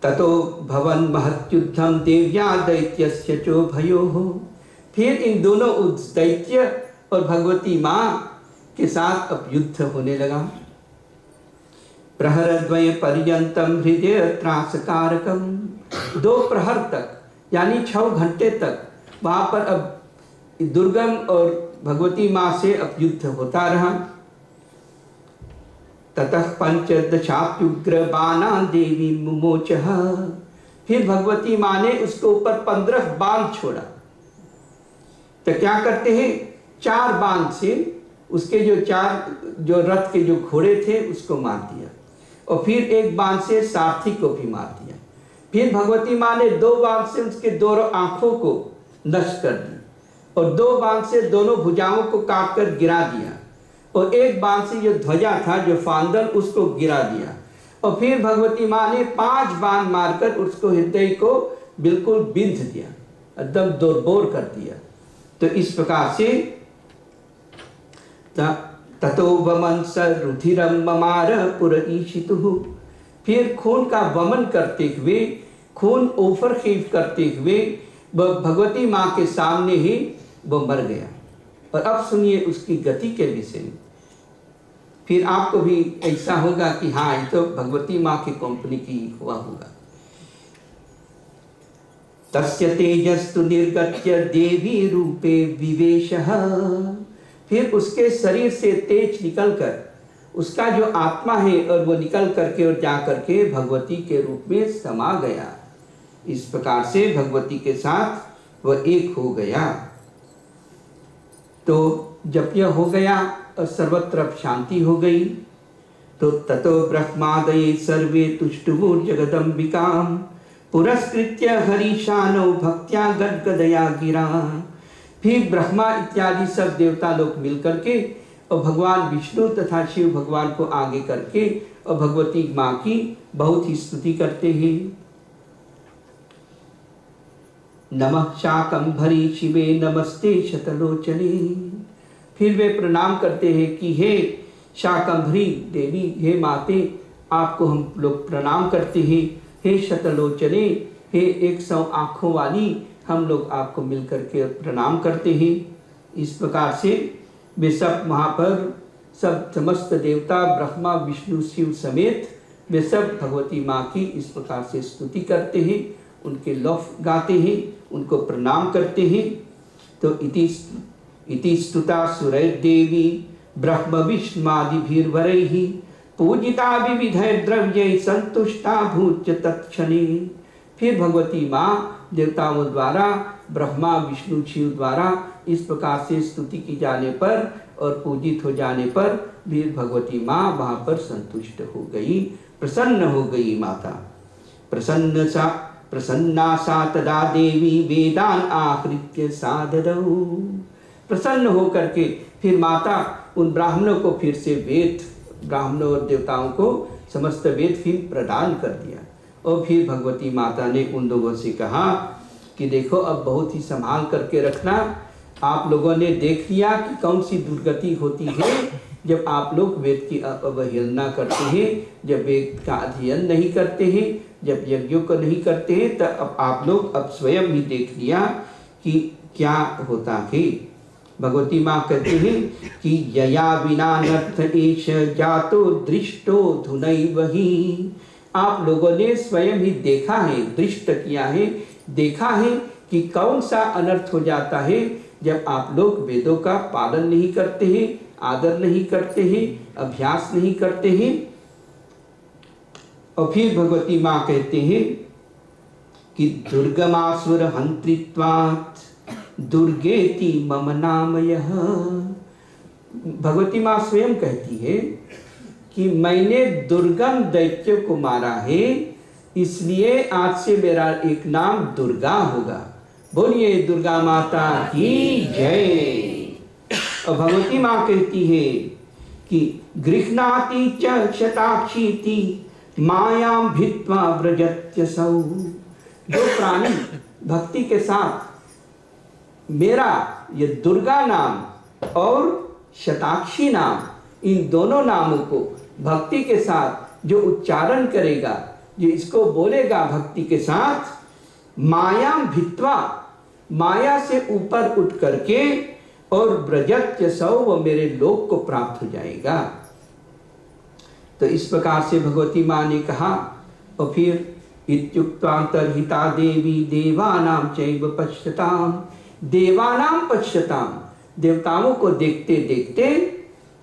ततो भवन महत्युद्धम देव्या दैत्यस्य चो भयो हो। फिर इन दोनों दैत्य और भगवती माँ के साथ अब युद्ध होने लगा। प्रहरद्वय पर्यंतम हृदय त्रासकारकम। 2 प्रहर तक यानी 6 घंटे तक वहां पर अब दुर्गम और भगवती माँ से अब युद्ध होता रहा। ततः पंचदशाप्युग्र बाणा देवी मुमोचः। फिर भगवती माँ ने उसके ऊपर 15 बाण छोड़ा। तो क्या करते हैं 4 बाण से उसके जो रथ के जो घोड़े थे उसको मार दिया और फिर 1 बाण से सारथी को भी मार दिया। फिर भगवती माँ ने 2 बाण से उसके दोनों आंखों को नष्ट कर दी और 2 बाण से दोनों भुजाओं को काट कर गिरा दिया और 1 बाण से जो ध्वजा था जो फांदल उसको गिरा दिया और फिर भगवती माँ ने 5 बाण मारकर उसको हृदय को बिल्कुल बिंध दिया, एकदम दोरबोर कर दिया। तो इस प्रकार से ततो वमन स रुधिरम ममार पुरईशितुः। फिर खून का वमन करते हुए खून ओवरखेव करते हुए वह भगवती माँ के सामने ही वो मर गया। और अब सुनिए उसकी गति के विषय में। फिर आपको भी ऐसा होगा कि हाँ ये तो भगवती माँ की कंपनी की हुआ होगा। तस्य तेजस्तु निर्गत्य देवी रूपे विवेशः। फिर उसके शरीर से तेज निकलकर उसका जो आत्मा है और वो निकल करके और जा करके भगवती के रूप में समा गया। इस प्रकार से भगवती के साथ वह एक हो गया। तो जब यह हो गया और सर्वत्र शांति हो गई तो ततो ब्रह्मादये सर्वे तुष्टुः जगदम्बिकां पुरस्कृत्य हरिशानौ भक्त्या गद्गदया गिरा। फिर ब्रह्मा इत्यादि सब देवता लोग मिलकर के और भगवान विष्णु तथा शिव भगवान को आगे करके और भगवती माँ की बहुत ही स्तुति करते हैं। नमः शाकंभरी शिवे नमस्ते शतलोचने। फिर वे प्रणाम करते हैं कि हे शाकंभरी देवी, हे माते, आपको हम लोग प्रणाम करते हैं। हे शतलोचने, हे 100 आँखों वाली, हम लोग आपको मिलकर के प्रणाम करते हैं। इस प्रकार से वे सब वहाँ पर सब समस्त देवता ब्रह्मा विष्णु शिव समेत वे सब भगवती माँ की इस प्रकार से स्तुति करते हैं, उनके लौफ गाते हैं, उनको प्रणाम करते हैं। तो इति स्तुता सुरैर्देवी ब्रह्म विष्णुमादिभिर्वरैः पूजिता विविधैर्द्रव्यैः संतुष्टा भूत्य तत्क्षणे। फिर भगवती माँ देवताओं द्वारा, ब्रह्मा विष्णु शिव द्वारा इस प्रकार से स्तुति की जाने पर और पूजित हो जाने पर भी भगवती माँ वहाँ पर संतुष्ट हो गई, प्रसन्न हो गई माता। प्रसन्ना सा तदा देवी वेदान आहृत्य सादरौ। प्रसन्न होकर के फिर माता उन ब्राह्मणों को फिर से वेद, ब्राह्मणों और देवताओं को समस्त वेद फिर प्रदान कर दिया। और फिर भगवती माता ने उन लोगों से कहा कि देखो अब बहुत ही संभाल करके रखना। आप लोगों ने देख लिया कि कौन सी दुर्गति होती है जब आप लोग वेद की अवहेलना करते हैं, जब वेद का अध्ययन नहीं करते हैं, जब यज्ञों को नहीं करते हैं। तो अब आप लोग अब स्वयं ही देख लिया कि क्या होता है। भगवती माँ कहते हैं कि यया विना नर्थ एष जातो दृष्टो धुनैव ही। आप लोगों ने स्वयं ही देखा है, दृष्ट किया है, देखा है कि कौन सा अनर्थ हो जाता है जब आप लोग वेदों का पालन नहीं करते हैं, आदर नहीं करते हैं, अभ्यास नहीं करते हैं। और फिर भगवती माँ कहते हैं कि दुर्गमासुर हंत्रित्वात् दुर्गेति मम नामयः। भगवती माँ स्वयं कहती है कि मैंने दुर्गम दैत्य को मारा है, इसलिए आज से मेरा एक नाम दुर्गा होगा। बोलिए दुर्गा माता की जय। और भगवती माँ कहती है कि गृह्णाति च शताक्षीति मायां भित्वा व्रजत्यसौ। जो प्राणी भक्ति के साथ मेरा ये दुर्गा नाम और शताक्षी नाम, इन दोनों नामों को भक्ति के साथ जो उच्चारण करेगा, जो इसको बोलेगा भक्ति के साथ, मायां भित्वा, माया से ऊपर उठ करके, और व्रजत्यसौ, वो मेरे लोक को प्राप्त हो जाएगा। तो इस प्रकार से भगवती माँ ने कहा। और फिर इत्युक्तांतर्हिता देवी देवानां चैव पश्यताम्। देवानां पश्यताम्, देवताओं को देखते देखते,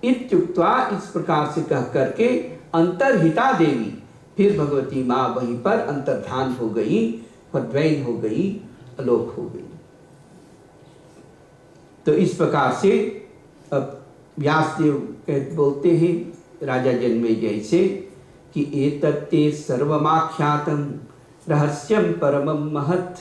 इत्युक्त्वा, इस प्रकार से कह करके, अंतर्हिता देवी, फिर भगवती माँ वहीं पर अंतर्धान हो गई, द्वैन हो गई, अलोक हो गई। तो इस प्रकार से अब व्यासदेव बोलते हैं राजा जनमेजय से कि एतत्ते सर्वमाख्यातम रहस्यम परमम महत्।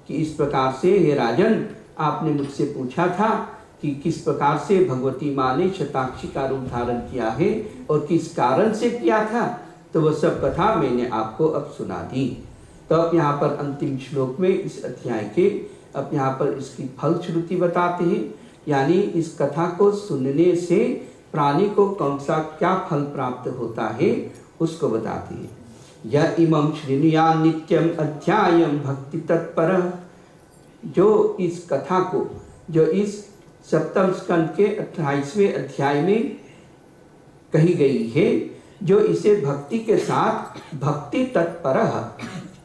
कि इस प्रकार से हे राजन, आपने मुझसे पूछा था कि किस प्रकार से भगवती माँ ने शताक्षी का रूप धारण किया है और किस कारण से किया था, तो वह सब कथा मैंने आपको अब सुना दी। तो अब यहाँ पर अंतिम श्लोक में इस अध्याय के अब यहाँ पर इसकी फलश्रुति बताते हैं, यानी इस कथा को सुनने से प्राणी को कौन सा क्या फल प्राप्त होता है उसको बताते हैं। यह इमं श्रीनुयान् नित्यम अध्यायम भक्ति तत्पर। जो इस कथा को, जो इस सप्तम स्कंद के 28वें अध्याय में कही गई है, जो इसे भक्ति के साथ, भक्ति तत्पर,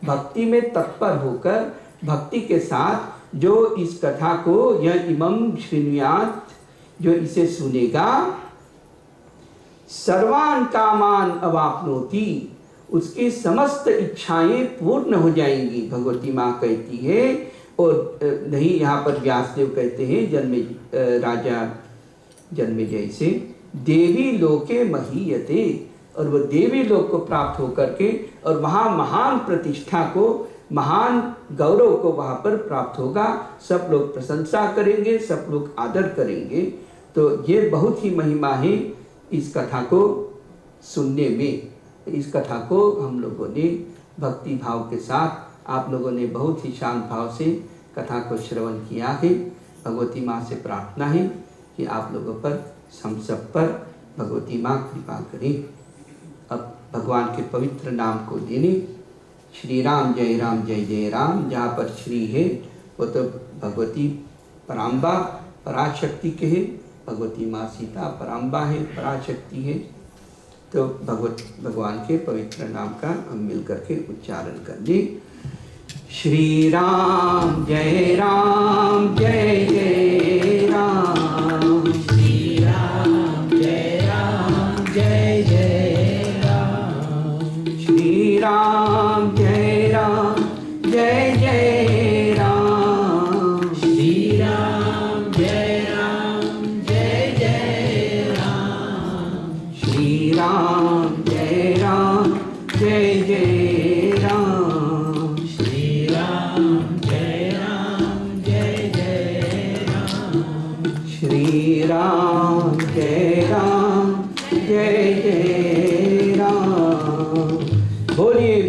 भक्ति में तत्पर होकर, भक्ति के साथ जो इस कथा को, यह इमं श्रीनुयात्, जो इसे सुनेगा, सर्वान् कामान अवाप्नोति, उसकी समस्त इच्छाएं पूर्ण हो जाएंगी, भगवती माँ कहती है। और नहीं, यहाँ पर व्यासदेव कहते हैं राजा जन्मेजय से, देवी लोके महीयते, और वह देवी लोक को प्राप्त होकर के, और वहाँ महान प्रतिष्ठा को, महान गौरव को वहाँ पर प्राप्त होगा। सब लोग प्रशंसा करेंगे, सब लोग आदर करेंगे। तो ये बहुत ही महिमा है इस कथा को सुनने में। इस कथा को हम लोगों ने भक्ति भाव के साथ, आप लोगों ने बहुत ही शांत भाव से कथा को श्रवण किया है। भगवती माँ से प्रार्थना है कि आप लोगों पर, हम सब पर भगवती माँ कृपा करें। अब भगवान के पवित्र नाम को लेने, श्री राम जय जय राम। जहाँ पर श्री है वो तो भगवती पराम्बा, पराशक्ति के है। भगवती माँ सीता पराम्बा है, पराशक्ति है। तो भगवान के पवित्र नाम का हम मिल करके उच्चारण कर ले। श्री राम जय जय राम। श्री राम जय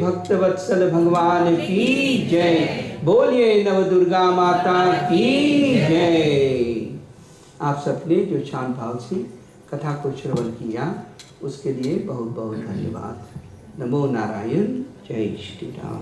भक्त वत्सल भगवान की जय। बोलिए नव दुर्गा माता की जय। आप सबने जो शांत भाव से कथा को श्रवण किया उसके लिए बहुत बहुत धन्यवाद। नमो नारायण। जय श्री राम।